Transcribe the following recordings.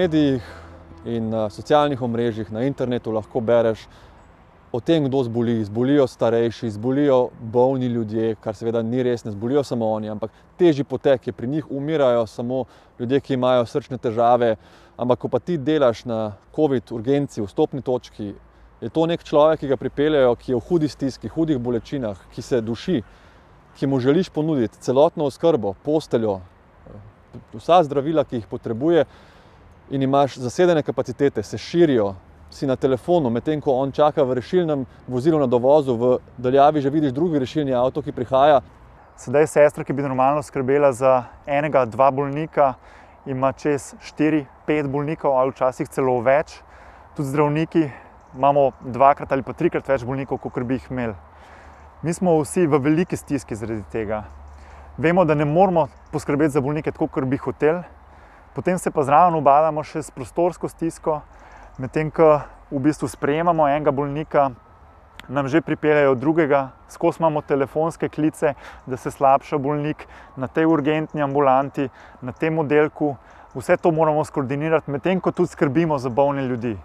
medijih in na socialnih omrežjih, na internetu lahko bereš o tem, kdo zboli. Zbolijo starejši, zbolijo bolni ljudje, kar seveda ni res, ne zbolijo samo oni, ampak težji potek je pri njih, umirajo samo ljudje, ki imajo srčne težave. Ampak ko pa ti delaš na COVID urgenci, vstopni točki, je to nek človek, ki ga pripeljejo, ki je v hudi stiski, hudih bolečinah, ki se duši, ki mu želiš ponuditi celotno oskrbo, posteljo, vsa zdravila, ki jih potrebuje, in imaš zasedene kapacitete, se širijo, si na telefonu, medtem ko on čaka v rešilnem vozilu na dovozu, v daljavi že vidiš drugi rešilni avto, ki prihaja. Sedaj sestra, ki bi normalno skrbela za enega, dva bolnika, ima čez 4-5 bolnikov ali včasih celo več. Tudi zdravniki imamo 2-krat ali pa 3-krat več bolnikov, kot bi jih imeli. Mi smo vsi v veliki stiski zaradi tega. Vemo, da ne moramo poskrbeti za bolnike tako, kot bi hoteli. Potem se pa zraven ubadamo še s prostorsko stisko, medtem ko v bistvu sprejemamo enega bolnika, nam že pripeljejo drugega, skozi imamo telefonske klice, da se slabša bolnik na tej urgentni ambulanti, na tem oddelku. Vse to moramo skoordinirati, medtem ko tudi skrbimo za bolne ljudi.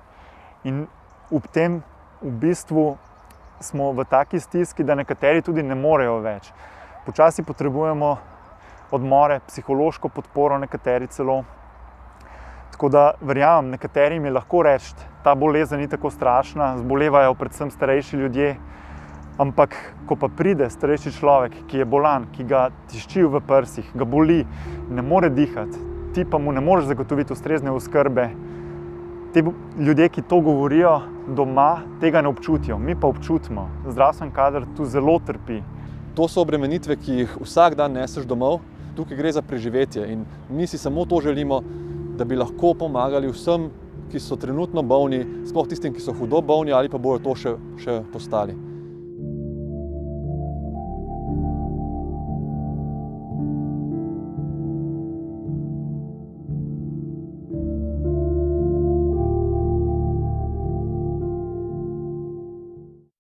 In ob tem v bistvu smo v taki stiski, da nekateri tudi ne morejo več. Počasi potrebujemo odmore, psihološko podporo, nekateri celo. Tako da verjamem, nekaterim je lahko reči, ta bolezen ni tako strašna, zbolevajo predvsem starejši ljudje, ampak ko pa pride starejši človek, ki je bolan, ki ga tišči v prsih, ga boli, ne more dihati, ti pa mu ne moreš zagotoviti ustrezne oskrbe, ti ljudje, ki to govorijo doma, tega ne občutijo, mi pa občutimo. Zdravstveni kader tu zelo trpi. To so obremenitve, ki jih vsak dan neseš domov, tukaj gre za preživetje in mi si samo to želimo, da bi lahko pomagali vsem, ki so trenutno bolni, sploh tistim, ki so hudo bolni ali pa bojo to še postali.